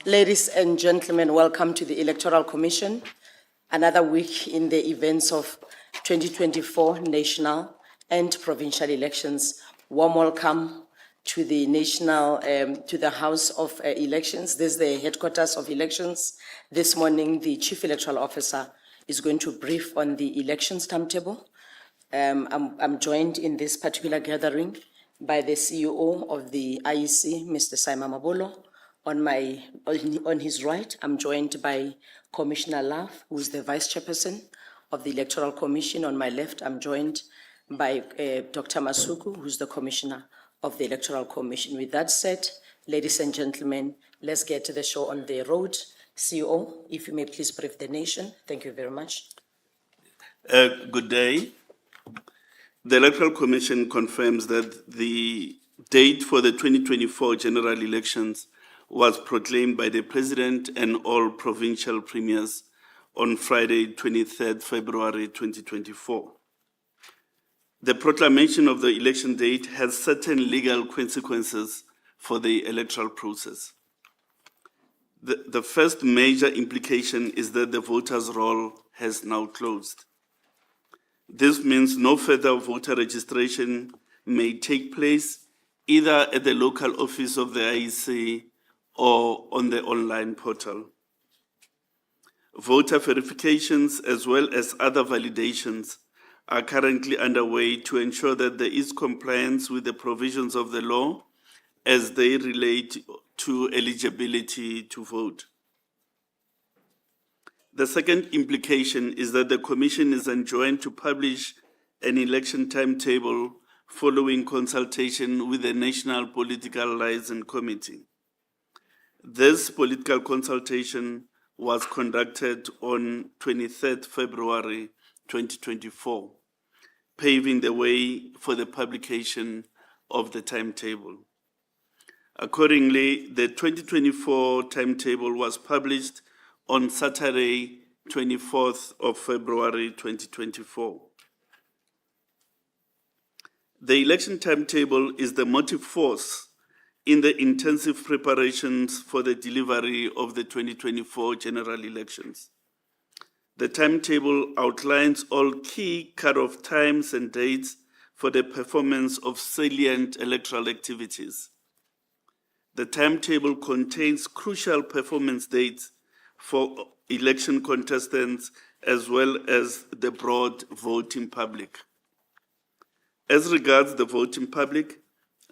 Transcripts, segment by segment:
Ladies and gentlemen, welcome to the Electoral Commission. Another week in the events of 2024 national and provincial elections. Warm welcome to the to the House of Elections. This is the headquarters of elections. This morning, the Chief Electoral Officer is going to brief on the elections timetable. I'm joined in this particular gathering by the CEO of the IEC, Mr. Simon Mabolo. On his right, I'm joined by Commissioner Love, who is the Vice Chairperson of the Electoral Commission. On my left, I'm joined by Dr. Masuku, who's the Commissioner of the Electoral Commission. With that said, ladies and gentlemen, let's get to the show on the road. CEO, if you may please brief the nation. Thank you very much. Good day. The Electoral Commission confirms that the date for the 2024 general elections was proclaimed by the President and all provincial premiers on Friday, 23rd February 2024. The proclamation of the election date has certain legal consequences for the electoral process. The first major implication is that the voters' roll has now closed. This means no further voter registration may take place either at the local office of the IEC or on the online portal. Voter verifications as well as other validations are currently underway to ensure that there is compliance with the provisions of the law as they relate to eligibility to vote. The second implication is that the Commission is enjoined to publish an election timetable following consultation with the National Political Liaison Committee. This political consultation was conducted on 23rd February 2024, paving the way for the publication of the timetable. Accordingly, the 2024 timetable was published on Saturday, 24th of February 2024. The election timetable is the motive force in the intensive preparations for the delivery of the 2024 general elections. The timetable outlines all key cut-off times and dates for the performance of salient electoral activities. The timetable contains crucial performance dates for election contestants as well as the broad voting public. As regards the voting public,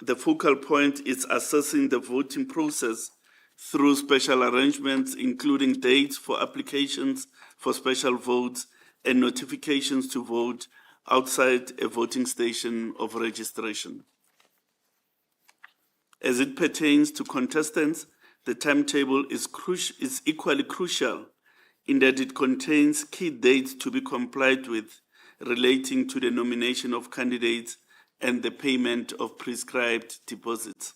the focal point is assessing the voting process through special arrangements, including dates for applications for special votes and notifications to vote outside a voting station of registration. As it pertains to contestants, the timetable is equally crucial in that it contains key dates to be complied with relating to the nomination of candidates and the payment of prescribed deposits.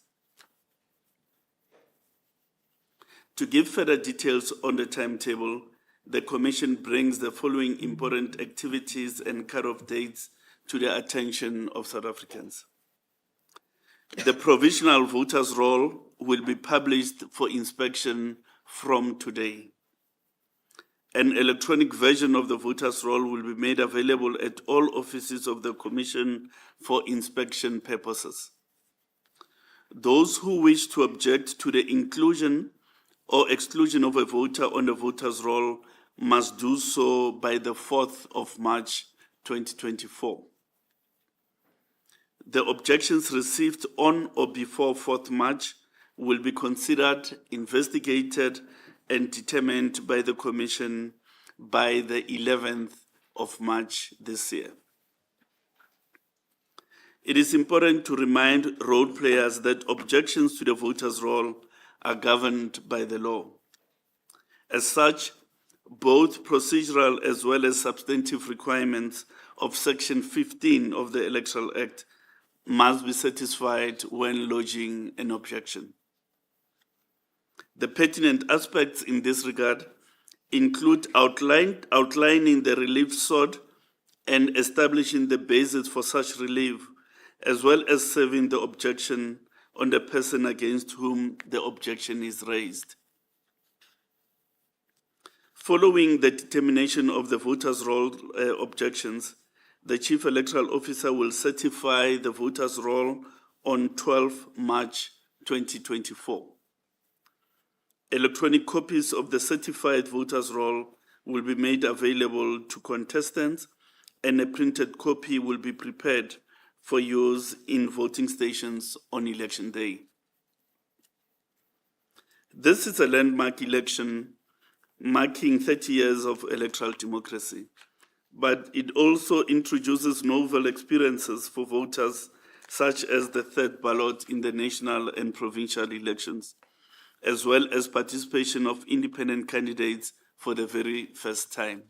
To give further details on the timetable, the Commission brings the following important activities and cut-off dates to the attention of South Africans. The provisional voters' roll will be published for inspection from today. An electronic version of the voters' roll will be made available at all offices of the Commission for inspection purposes. Those who wish to object to the inclusion or exclusion of a voter on the voters' roll must do so by the 4th of March 2024. The objections received on or before 4th March will be considered, investigated, and determined by the Commission by the 11th of March this year. It is important to remind role players that objections to the voters' roll are governed by the law. As such, both procedural as well as substantive requirements of Section 15 of the Electoral Act must be satisfied when lodging an objection. The pertinent aspects in this regard include outlining the relief sought and establishing the basis for such relief, as well as serving the objection on the person against whom the objection is raised. Following the determination of the voters' roll objections, the Chief Electoral Officer will certify the voters' roll on 12 March 2024. Electronic copies of the certified voters' roll will be made available to contestants, and a printed copy will be prepared for use in voting stations on election day. This is a landmark election marking 30 years of electoral democracy, but it also introduces novel experiences for voters, such as the third ballot in the national and provincial elections, as well as participation of independent candidates for the very first time.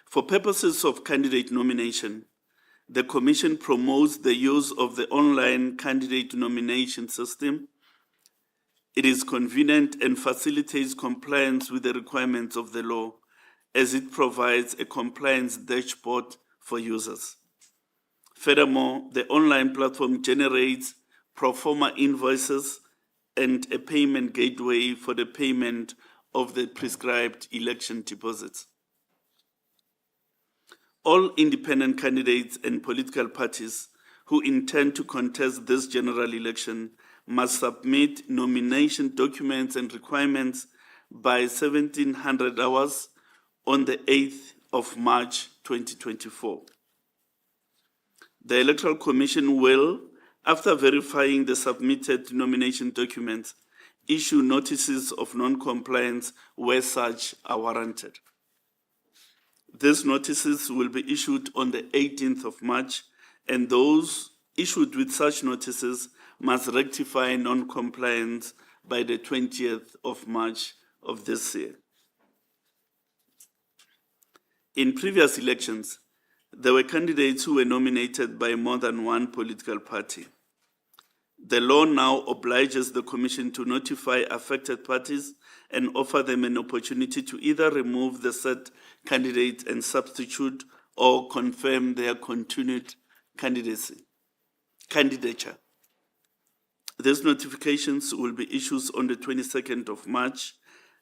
For purposes of candidate nomination, the Commission promotes the use of the online candidate nomination system. It is convenient and facilitates compliance with the requirements of the law, as it provides a compliance dashboard for users. Furthermore, the online platform generates pro forma invoices and a payment gateway for the payment of the prescribed election deposits. All independent candidates and political parties who intend to contest this general election must submit nomination documents and requirements by 1700 hours on the 8th of March 2024. The Electoral Commission will, after verifying the submitted nomination documents, issue notices of non-compliance where such are warranted. These notices will be issued on the 18th of March, and those issued with such notices must rectify non-compliance by the 20th of March of this year. In previous elections, there were candidates who were nominated by more than one political party. The law now obliges the Commission to notify affected parties and offer them an opportunity to either remove the said candidate and substitute or confirm their continued candidature. These notifications will be issued on the 22nd of March,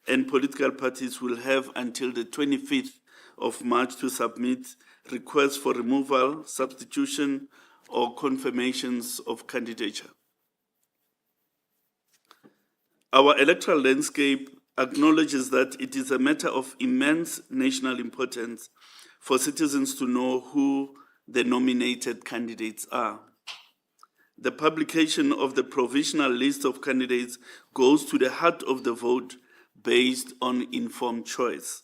and political parties will have until the 25th of March to submit requests for removal, substitution, or confirmations of candidature. Our electoral landscape acknowledges that it is a matter of immense national importance for citizens to know who the nominated candidates are. The publication of the provisional list of candidates goes to the heart of the vote based on informed choice.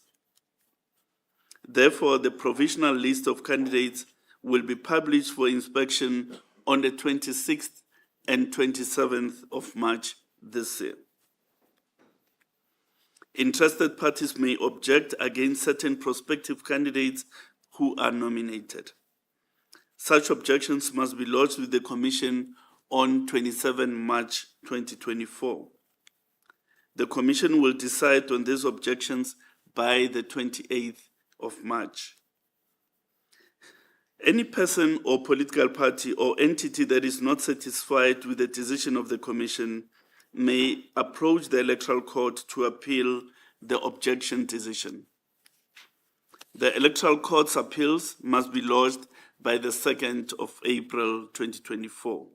Therefore, the provisional list of candidates will be published for inspection on the 26th and 27th of March this year. Interested parties may object against certain prospective candidates who are nominated. Such objections must be lodged with the Commission on 27 March 2024. The Commission will decide on these objections by the 28th of March. Any person or political party or entity that is not satisfied with the decision of the Commission may approach the Electoral Court to appeal the objection decision. The Electoral Court's appeals must be lodged by the 2nd of April 2024.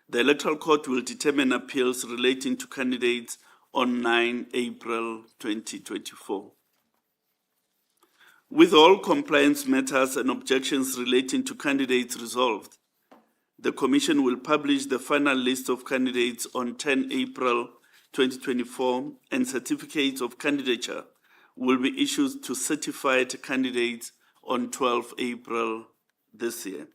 The Electoral Court will determine appeals relating to candidates on 9 April 2024. With all compliance matters and objections relating to candidates resolved, the Commission will publish the final list of candidates on 10 April 2024, and certificates of candidature will be issued to certified candidates on 12 April this year.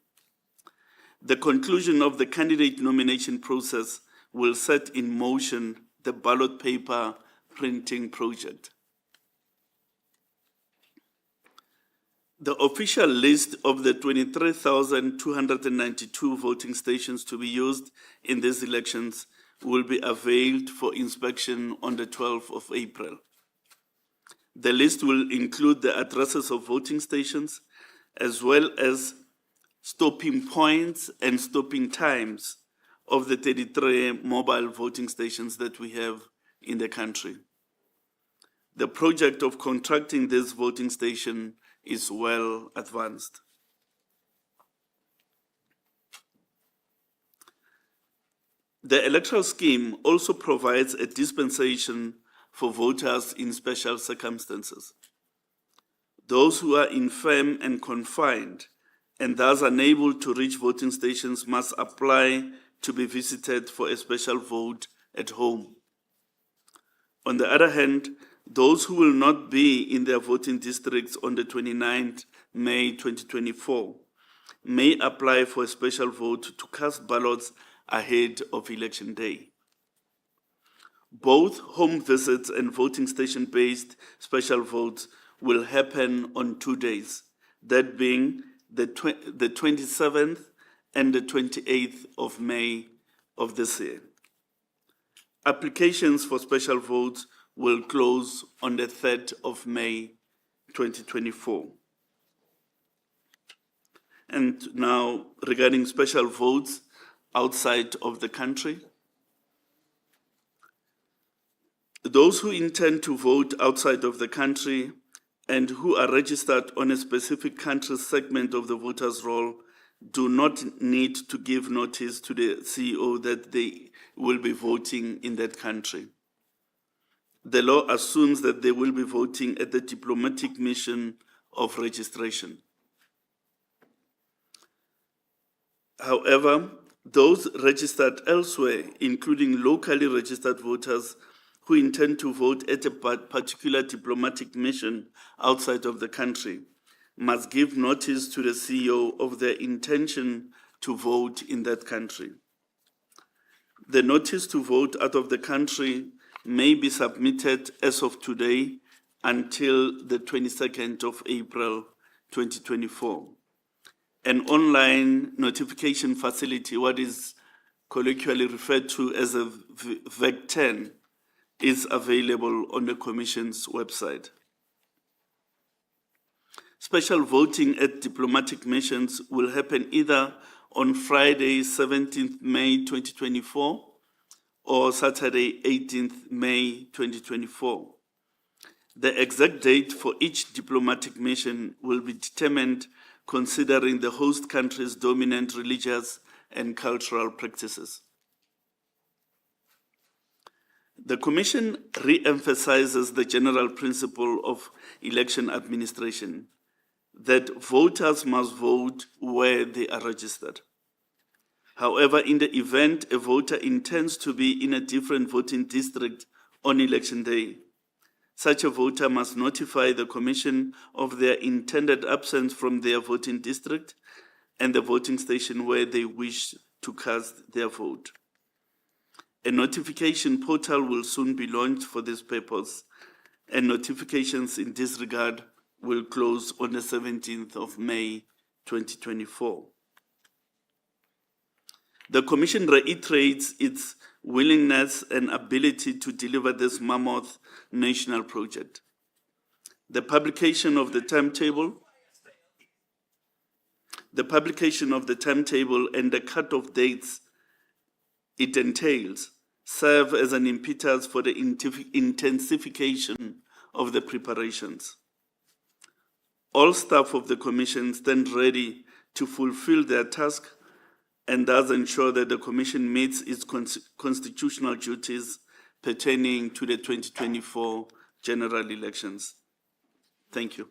The conclusion of the candidate nomination process will set in motion the ballot paper printing project. The official list of the 23,292 voting stations to be used in these elections will be availed for inspection on the 12th of April. The list will include the addresses of voting stations, as well as stopping points and stopping times of the 33 mobile voting stations that we have in the country. The project of contracting this voting station is well advanced. The electoral scheme also provides a dispensation for voters in special circumstances. Those who are infirm and confined and thus unable to reach voting stations must apply to be visited for a special vote at home. On the other hand, those who will not be in their voting districts on the 29th May 2024 may apply for a special vote to cast ballots ahead of Election Day. Both home visits and voting station-based special votes will happen on 2 days, that being the 27th and the 28th of May of this year. Applications for special votes will close on the 3rd of May 2024. And now, regarding special votes outside of the country, those who intend to vote outside of the country and who are registered on a specific country segment of the voters' roll do not need to give notice to the CEO that they will be voting in that country. The law assumes that they will be voting at the diplomatic mission of registration. However, those registered elsewhere, including locally registered voters who intend to vote at a particular diplomatic mission outside of the country, must give notice to the CEO of their intention to vote in that country. The notice to vote out of the country may be submitted as of today until the 22nd of April 2024. An online notification facility, what is colloquially referred to as a VEC-10, is available on the Commission's website. Special voting at diplomatic missions will happen either on Friday, 17th May 2024 or Saturday, 18th May 2024. The exact date for each diplomatic mission will be determined considering the host country's dominant religious and cultural practices. The Commission re-emphasizes the general principle of election administration, that voters must vote where they are registered. However, in the event a voter intends to be in a different voting district on Election Day, such a voter must notify the Commission of their intended absence from their voting district and the voting station where they wish to cast their vote. A notification portal will soon be launched for this purpose, and notifications in this regard will close on the 17th of May 2024. The Commission reiterates its willingness and ability to deliver this mammoth national project. The publication of the timetable and the cut-off dates it entails serve as an impetus for the intensification of the preparations. All staff of the Commission stand ready to fulfill their task and thus ensure that the Commission meets its constitutional duties pertaining to the 2024 general elections. Thank you.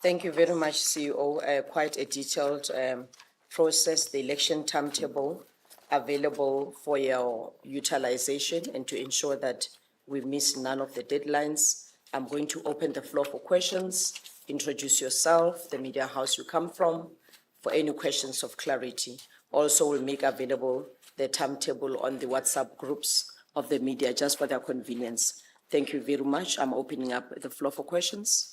Thank you very much, CEO. Quite a detailed process, the election timetable available for your utilization and to ensure that we miss none of the deadlines. I'm going to open the floor for questions. Introduce yourself, the media house you come from, for any questions of clarity. Also, we'll make available the timetable on the WhatsApp groups of the media just for their convenience. Thank you very much. I'm opening up the floor for questions.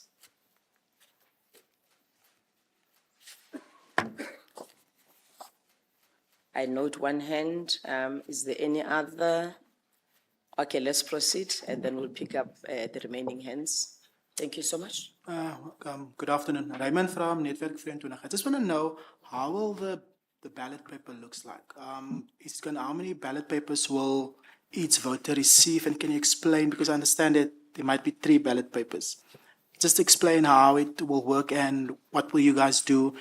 I note one hand. Is there any other? Okay, let's proceed and then we'll pick up the remaining hands. Thank you so much. Good afternoon. Raymond from Netwerk 24. I just want to know how will the ballot paper looks like? How many ballot papers will each voter receive? And can you explain, because I understand that there might be 3 ballot papers. Just explain how it will work and what will you guys do,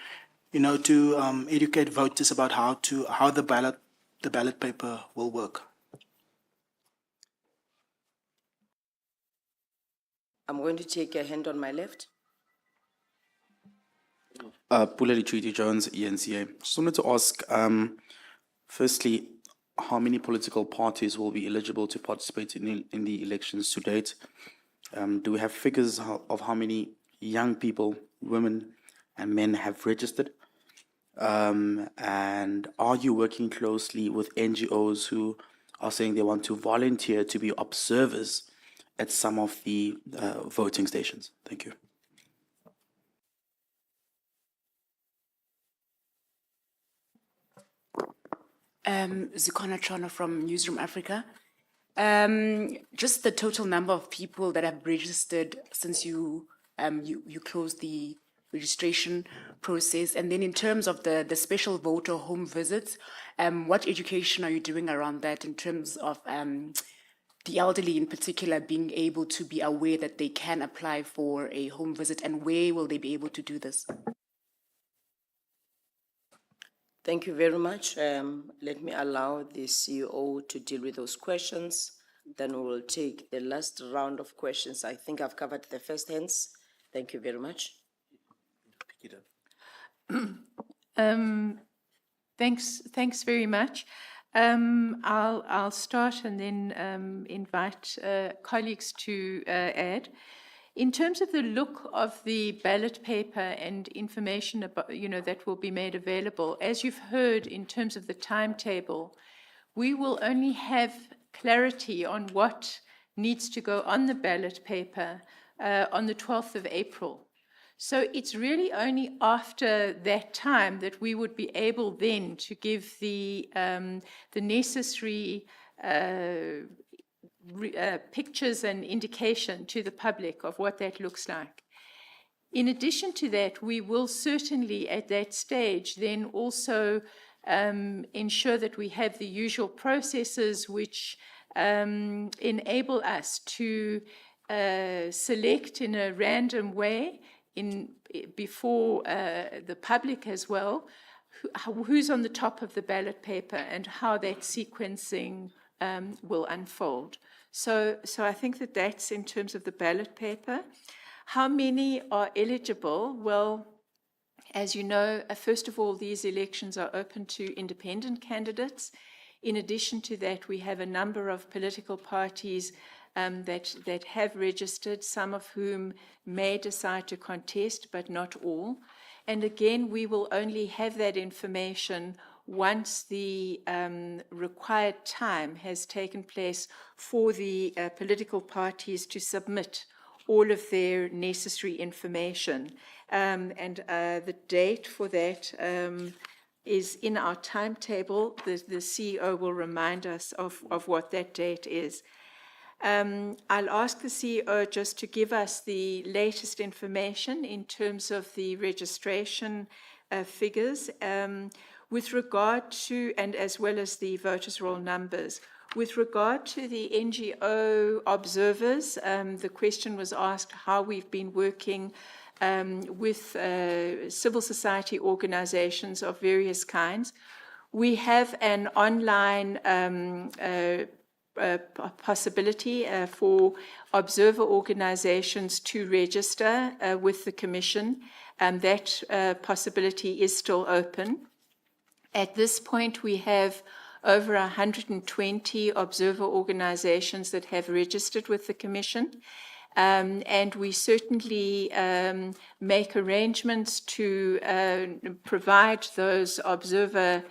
to educate voters about how the ballot paper will work. I'm going to take a hand on my left. Puleli Treaty Jones, ENCA. Just wanted to ask, firstly, how many political parties will be eligible to participate in the elections to date? Do we have figures of how many young people, women and men have registered? And are you working closely with NGOs who are saying they want to volunteer to be observers at some of the voting stations? Thank you. Zikona Chona from Newsroom Africa. Just the total number of people that have registered since you closed the registration process, and then in terms of the special voter home visits, what education are you doing around that in terms of the elderly in particular being able to be aware that they can apply for a home visit, and where will they be able to do this? Thank you very much. Let me allow the CEO to deal with those questions. Then we will take the last round of questions. I think I've covered the first hands. Thank you very much. Thanks very much. I'll start and then invite colleagues to add. In terms of the look of the ballot paper and information about, that will be made available, as you've heard in terms of the timetable, we will only have clarity on what needs to go on the ballot paper on the 12th of April. So it's really only after that time that we would be able then to give the necessary pictures and indication to the public of what that looks like. In addition to that, we will certainly at that stage then also ensure that we have the usual processes which enable us to select in a random way before the public as well who's on the top of the ballot paper and how that sequencing will unfold. So I think that that's in terms of the ballot paper. How many are eligible? Well, as you know, first of all, these elections are open to independent candidates. In addition to that, we have a number of political parties that have registered, some of whom may decide to contest, but not all. And again, we will only have that information once the required time has taken place for the political parties to submit all of their necessary information. And the date for that is in our timetable. The CEO will remind us of what that date is. I'll ask the CEO just to give us the latest information in terms of the registration figures with regard to, and as well as the voters' roll numbers. With regard to the NGO observers, the question was asked how we've been working with civil society organizations of various kinds. We have an online possibility for observer organizations to register with the Commission. That possibility is still open. At this point, we have over 120 observer organizations that have registered with the Commission. And we certainly make arrangements to provide those observer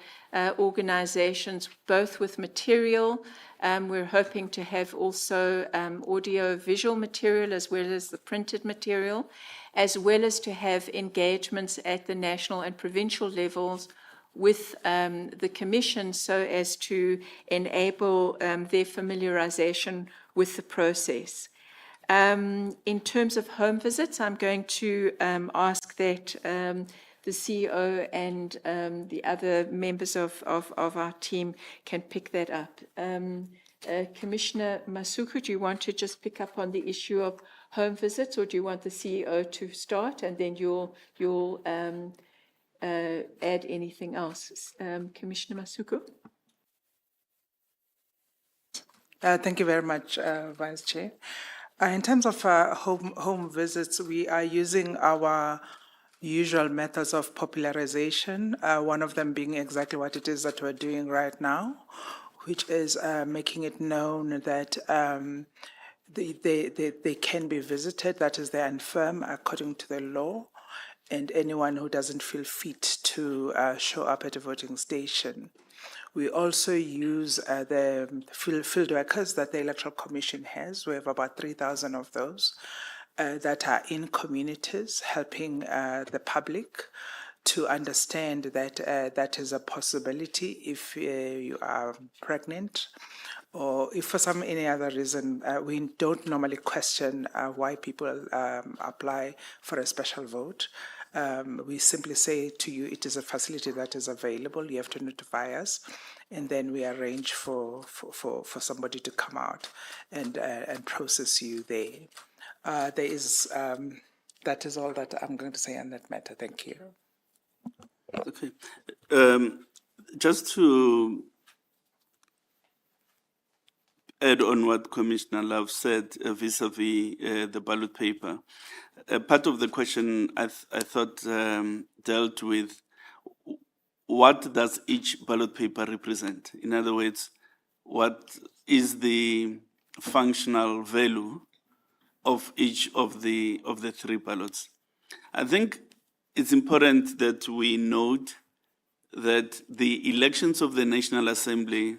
organizations both with material. We're hoping to have also audio-visual material as well as the printed material, as well as to have engagements at the national and provincial levels with the Commission so as to enable their familiarization with the process. In terms of home visits, I'm going to ask that the CEO and the other members of our team can pick that up. Commissioner Masuku, do you want to just pick up on the issue of home visits, or do you want the CEO to start and then you'll add anything else? Commissioner Masuku? Thank you very much, Vice Chair. In terms of home visits, we are using our usual methods of popularization, one of them being exactly what it is that we're doing right now, which is making it known that they can be visited, that is, they're infirm according to the law, and anyone who doesn't feel fit to show up at a voting station. We also use the field workers that the Electoral Commission has. We have about 3,000 of those that are in communities helping the public to understand that that is a possibility if you are pregnant, or if for any other reason. We don't normally question why people apply for a special vote. We simply say to you, it is a facility that is available. You have to notify us, and then we arrange for somebody to come out and process you there. That is all that I'm going to say on that matter. Thank you. Okay. Just to add on what Commissioner Love said vis-a-vis the ballot paper, part of the question I thought dealt with what does each ballot paper represent? In other words, what is the functional value of each of the three ballots? I think it's important that we note that the elections of the National Assembly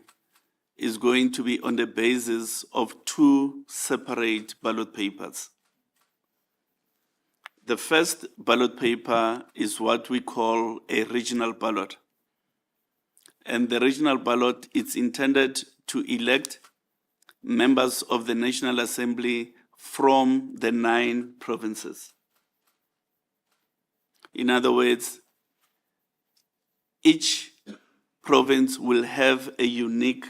is going to be on the basis of two separate ballot papers. The first ballot paper is what we call a regional ballot. And the regional ballot is intended to elect members of the National Assembly from the 9 provinces. In other words, each province will have a unique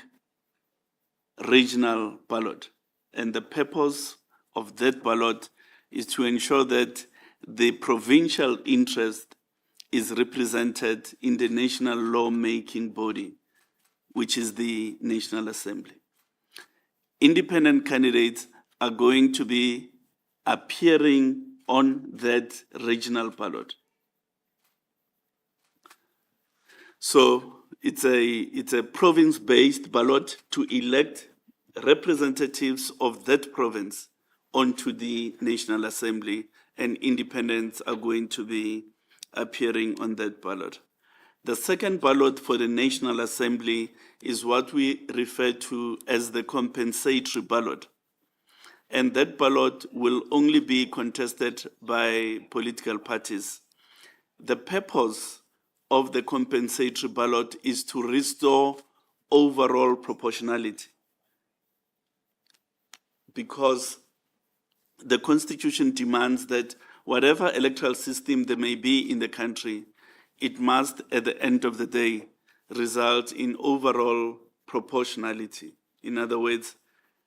regional ballot. And the purpose of that ballot is to ensure that the provincial interest is represented in the national lawmaking body, which is the National Assembly. Independent candidates are going to be appearing on that regional ballot. So it's a province-based ballot to elect representatives of that province onto the National Assembly, and independents are going to be appearing on that ballot. The second ballot for the National Assembly is what we refer to as the compensatory ballot. And that ballot will only be contested by political parties. The purpose of the compensatory ballot is to restore overall proportionality, because the Constitution demands that whatever electoral system there may be in the country, it must, at the end of the day, result in overall proportionality. In other words,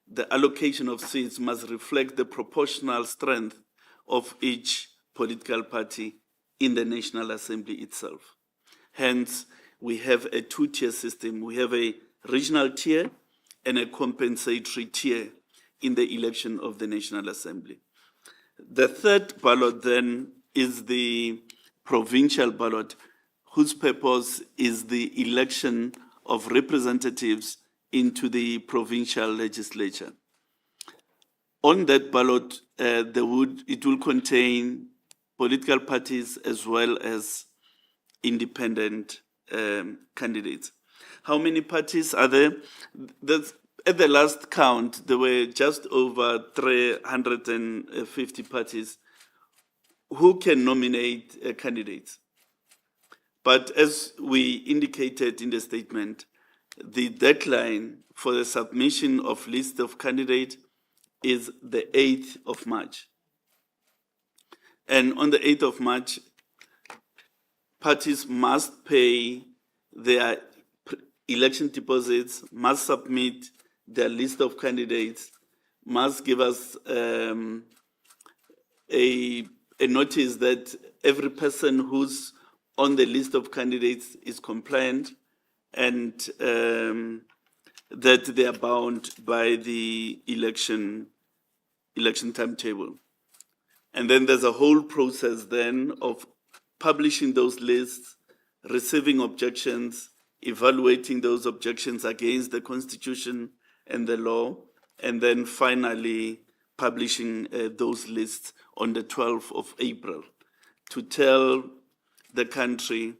the allocation of seats must reflect the proportional strength of each political party in the National Assembly itself. Hence, we have a two-tier system. We have a regional tier and a compensatory tier in the election of the National Assembly. The third ballot then is the provincial ballot, whose purpose is the election of representatives into the provincial legislature. On that ballot, it will contain political parties as well as independent candidates. How many parties are there? At the last count, there were just over 350 parties who can nominate candidates. But as we indicated in the statement, the deadline for the submission of list of candidates is the 8th of March. And on the 8th of March, parties must pay their election deposits, must submit their list of candidates, must give us a notice that every person who's on the list of candidates is compliant, and that they are bound by the election timetable. And then there's a whole process then of publishing those lists, receiving objections, evaluating those objections against the Constitution and the law, and then finally publishing those lists on the 12th of April to tell the country,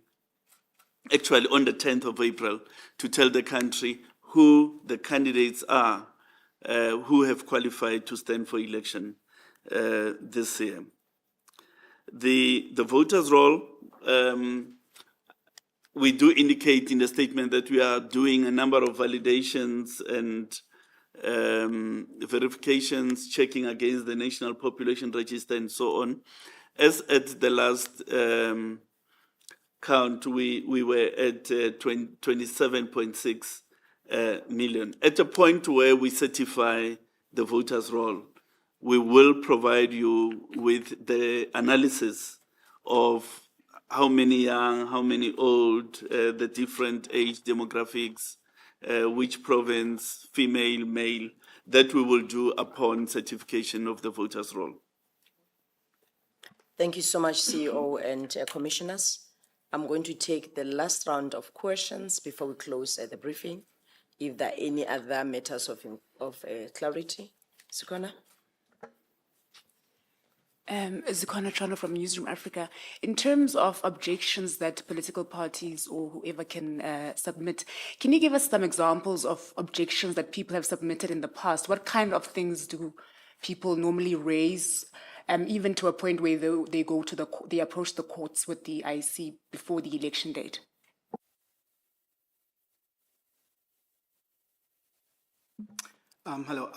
actually on the 10th of April, to tell the country who the candidates are who have qualified to stand for election this year. The voters' roll, we do indicate in the statement that we are doing a number of validations and verifications, checking against the National Population Register and so on. As at the last count, we were at 27.6 million. At a point where we certify the voters' roll, we will provide you with the analysis of how many young, how many old, the different age demographics, which province, female, male, that we will do upon certification of the voters' roll. Thank you so much, CEO and commissioners. I'm going to take the last round of questions before we close the briefing. If there are any other matters of clarity, Zukana. Zukana Chana from Newsroom Africa. In terms of objections that political parties or whoever can submit, can you give us some examples of objections that people have submitted in the past? What kind of things do people normally raise, even to a point where they go to they approach the courts with the IEC before the election date? Hello.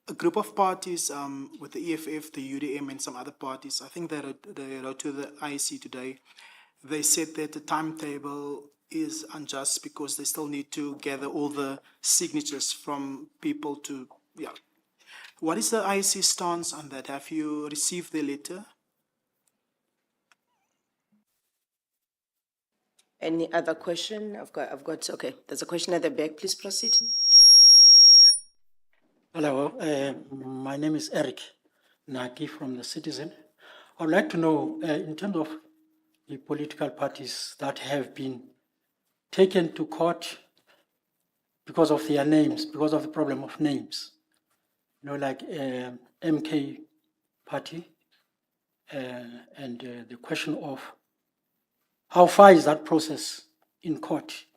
A group of parties with the EFF, the UDM, and some other parties, I think they wrote to the IEC today. They said that the timetable is unjust because they still need to gather all the signatures from people to, yeah. What is the IEC stance on that? Have you received the letter? Any other question? I've got, okay, there's a question at the back, please proceed. Hello, my name is Eric Naki from The Citizen. I would like to know, in terms of the political parties that have been taken to court because of their names, because of the problem of names, you know, like MK Party, and the question of how far is that process in court?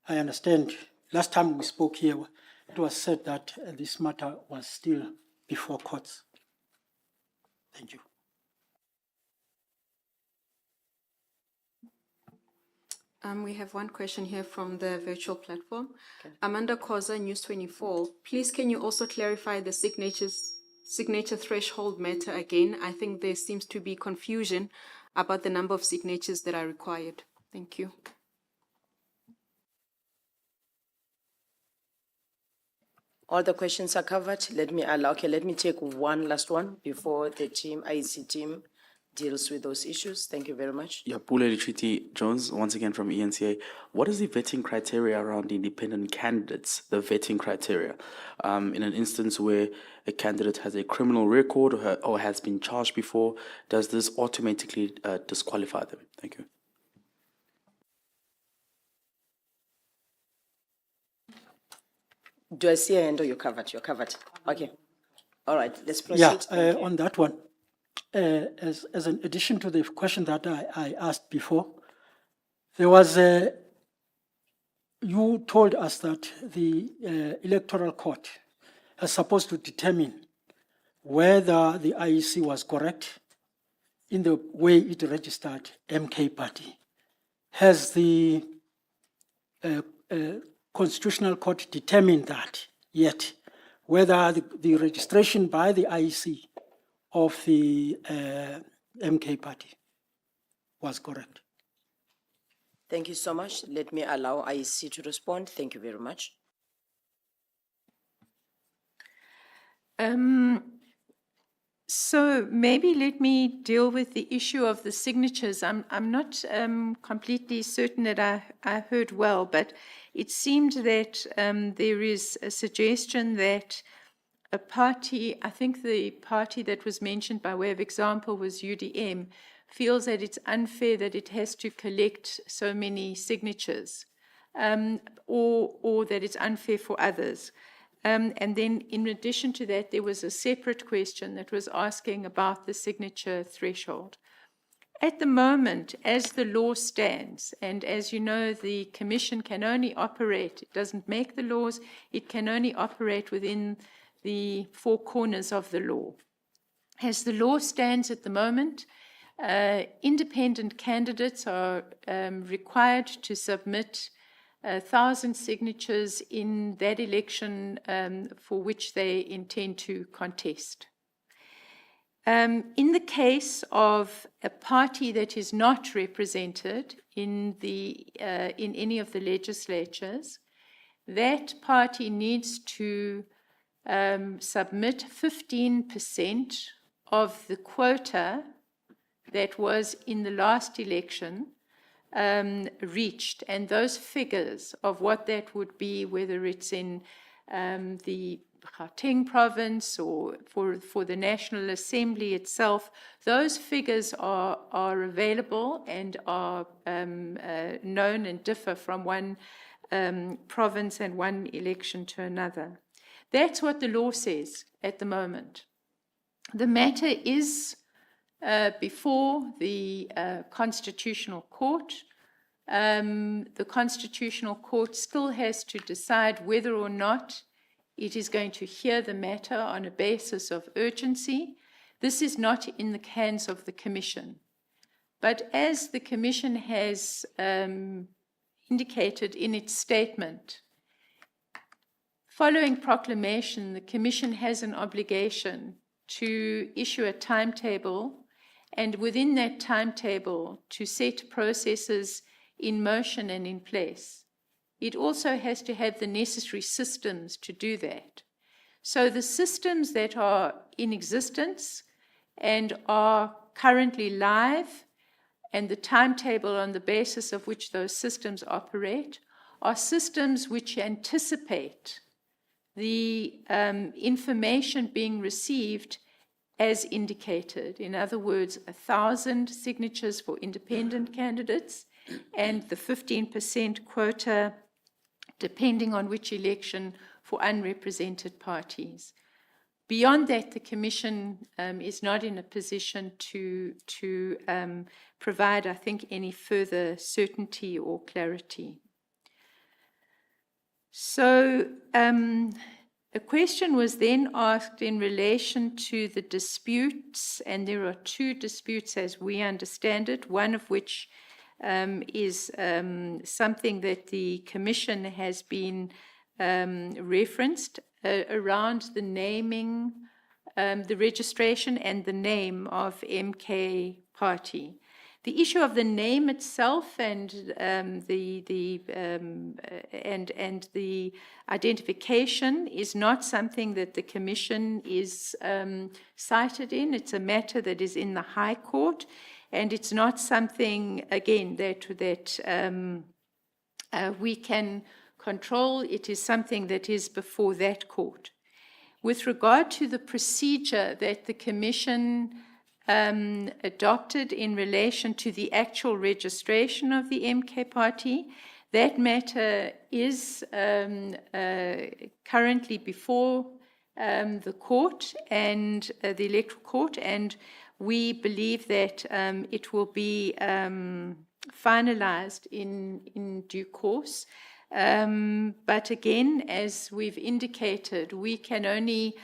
I understand last time we spoke here, it was said that this matter was still before courts. Thank you. We have one question here from the virtual platform. Okay. Amanda Koza, News 24. Please, can you also clarify the signature threshold matter again? I think there seems to be confusion about the number of signatures that are required. Thank you. All the questions are covered. Let me take one last one before the IEC team deals with those issues. Thank you very much. Yeah, Pule Lichiti Jones, once again from ENCA. What is the vetting criteria around independent candidates, the vetting criteria? In an instance where a candidate has a criminal record or has been charged before, does this automatically disqualify them? Thank you. Do I see a hand or you're covered? You're covered. Okay. All right, let's proceed. Yeah, on that one, as an addition to the question that I asked before, there was you told us that the electoral court is supposed to determine whether the IEC was correct in the way it registered MK Party. Has the Constitutional Court determined that yet, whether the registration by the IEC of the MK party was correct. Thank you so much. Let me allow IEC to respond. Thank you very much. So maybe let me deal with the issue of the signatures. I'm not completely certain that I heard well, but it seemed that there is a suggestion that a party, I think the party that was mentioned by way of example was UDM, feels that it's unfair that it has to collect so many signatures, or that it's unfair for others. And then in addition to that, there was a separate question that was asking about the signature threshold. At the moment, as the law stands, and as you know, the Commission can only operate, it doesn't make the laws, it can only operate within the four corners of the law. As the law stands at the moment, independent candidates are required to submit 1,000 signatures in that election for which they intend to contest. In the case of a party that is not represented in any of the legislatures, that party needs to submit 15% of the quota that was in the last election reached, and those figures of what that would be, whether it's in the Gauteng province or for the National Assembly itself, those figures are available and are known and differ from one province and one election to another. That's what the law says at the moment. The matter is before the Constitutional Court. The Constitutional Court still has to decide whether or not it is going to hear the matter on a basis of urgency. This is not in the hands of the Commission. But as the Commission has indicated in its statement, following proclamation, the Commission has an obligation to issue a timetable, and within that timetable to set processes in motion and in place. It also has to have the necessary systems to do that. So the systems that are in existence and are currently live, and the timetable on the basis of which those systems operate, are systems which anticipate the information being received as indicated. In other words, 1,000 signatures for independent candidates and the 15% quota, depending on which election, for unrepresented parties. Beyond that, the Commission is not in a position to provide, I think, any further certainty or clarity. So, a question was then asked in relation to the disputes, and there are two disputes as we understand it, one of which is something that the Commission has been referenced around the naming, the registration and the name of MK Party. The issue of the name itself and the identification is not something that the Commission is cited in. It's a matter that is in the High Court, and it's not something, again, that we can control. It is something that is before that court. With regard to the procedure that the Commission adopted in relation to the actual registration of the MK Party, that matter is currently before the court and the Electoral Court, and we believe that it will be finalized in due course. But again, as we've indicated, we can only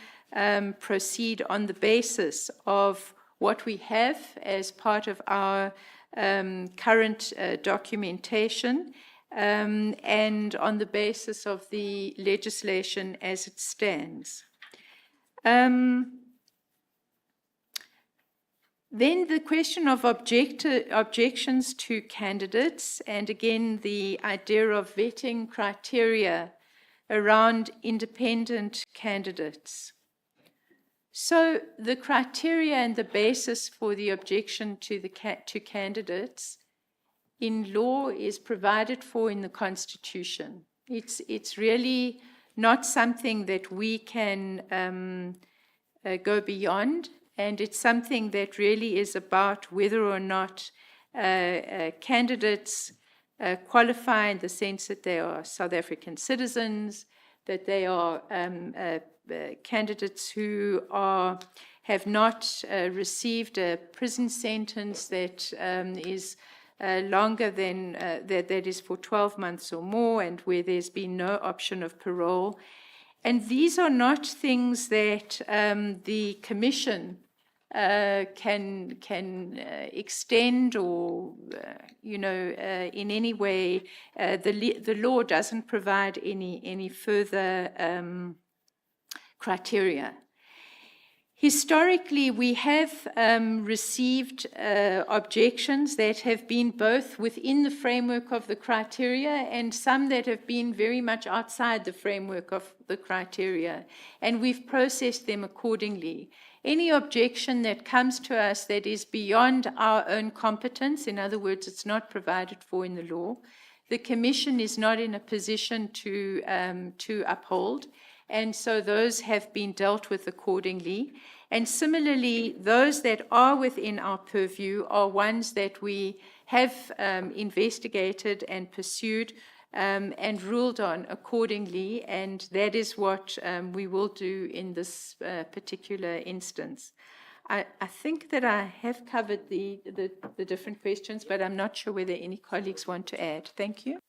proceed on the basis of what we have as part of our current documentation and on the basis of the legislation as it stands. Then the question of objections to candidates, and again the idea of vetting criteria around independent candidates. So the criteria and the basis for the objection to to candidates in law is provided for in the Constitution. It's really not something that we can go beyond, and it's something that really is about whether or not candidates qualify in the sense that they are South African citizens, that they are candidates who have not received a prison sentence that is longer than that is for 12 months or more, and where there's been no option of parole. And these are not things that the Commission can extend or, in any way. The law doesn't provide any further criteria. Historically, we have received objections that have been both within the framework of the criteria and some that have been very much outside the framework of the criteria, and we've processed them accordingly. Any objection that comes to us that is beyond our own competence, in other words, it's not provided for in the law, the Commission is not in a position to uphold. And so those have been dealt with accordingly. And similarly, those that are within our purview are ones that we have investigated and pursued and ruled on accordingly. And that is what we will do in this particular instance. I think that I have covered the different questions, but I'm not sure whether any colleagues want to add. Thank you.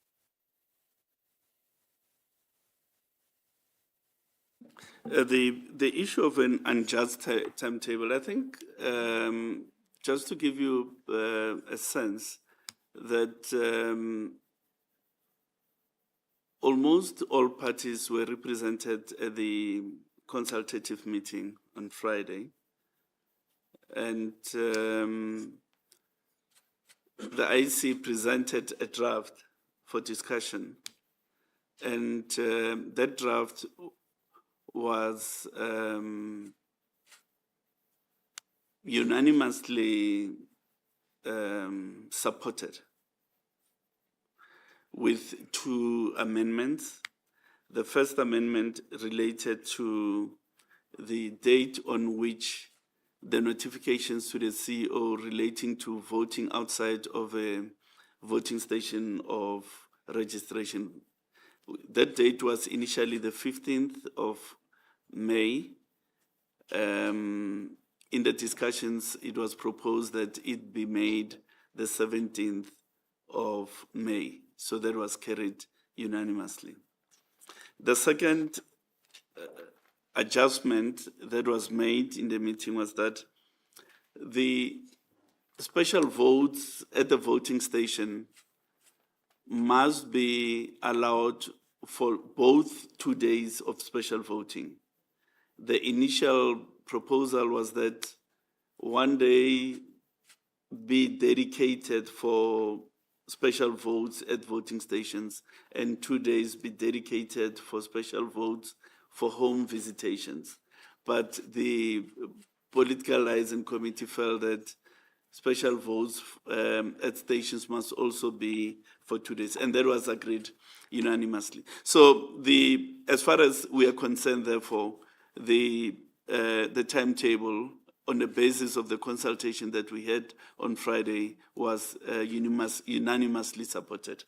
The issue of an unjust timetable, I think, just to give you a sense that almost all parties were represented at the consultative meeting on Friday. And the IC presented a draft for discussion. And that draft was unanimously supported with 2 amendments. The first amendment related to the date on which the notifications to the CEO relating to voting outside of a voting station of registration. That date was initially the 15th of May. In the discussions, it was proposed that it be made the 17th of May. So that was carried unanimously. The second adjustment that was made in the meeting was that the special votes at the voting station must be allowed for both 2 days of special voting. The initial proposal was that 1 day be dedicated for special votes at voting stations and 2 days be dedicated for special votes for home visitations. But the political liaison committee felt that special votes at stations must also be for 2 days, and that was agreed unanimously. So as far as we are concerned, therefore, the timetable on the basis of the consultation that we had on Friday was unanimously supported.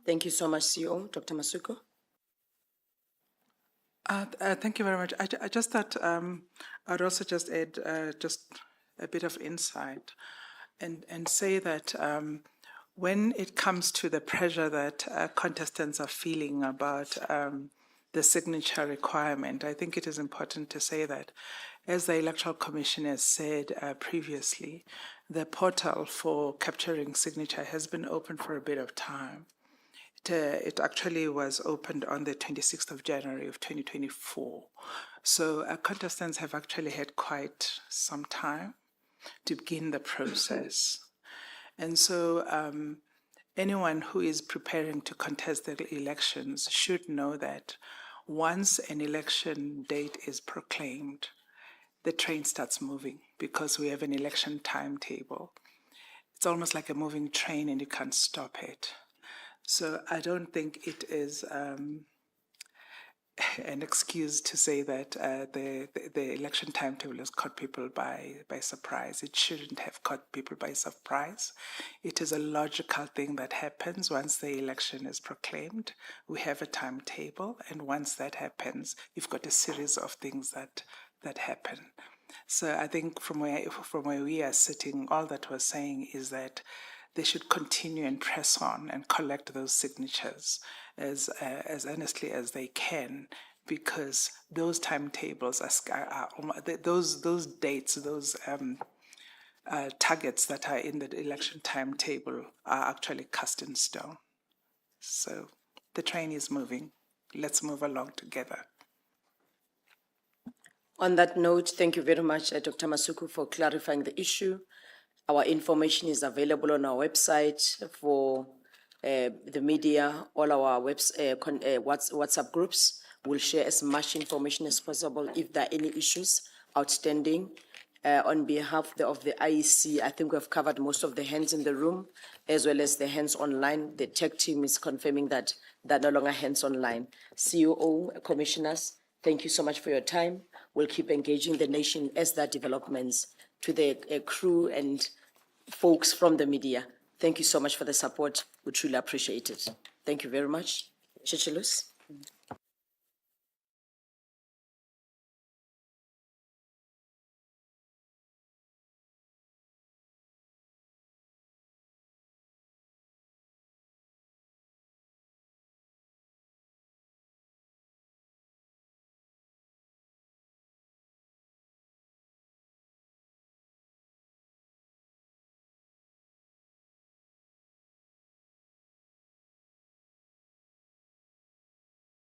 Thank you so much, CEO. Dr. Masuko. Thank you very much. I just thought I'd also just add just a bit of insight and say that when it comes to the pressure that contestants are feeling about the signature requirement, I think it is important to say that, as the Electoral Commission has said previously, the portal for capturing signature has been open for a bit of time. It actually was opened on the 26th of January of 2024. So contestants have actually had quite some time to begin the process. And so anyone who is preparing to contest the elections should know that once an election date is proclaimed, the train starts moving because we have an election timetable. It's almost like a moving train and you can't stop it. So I don't think it is an excuse to say that the election timetable has caught people by surprise. It shouldn't have caught people by surprise. It is a logical thing that happens once the election is proclaimed. We have a timetable, and once that happens, you've got a series of things that happen. So I think from where we are sitting, all that we're saying is that they should continue and press on and collect those signatures as earnestly as they can, because those timetables are those dates, those targets that are in the election timetable are actually cast in stone. So the train is moving. Let's move along together. On that note, thank you very much, Dr. Masuku, for clarifying the issue. Our information is available on our website for the media, all our WhatsApp groups. We'll share as much information as possible if there are any issues outstanding. On behalf of the IEC, I think we've covered most of the hands in the room, as well as the hands online. The tech team is confirming that they're no longer hands online. COO, commissioners, thank you so much for your time. We'll keep engaging the nation as there are developments. To the crew and folks from the media, thank you so much for the support. We truly appreciate it. Thank you very much. Chichilus.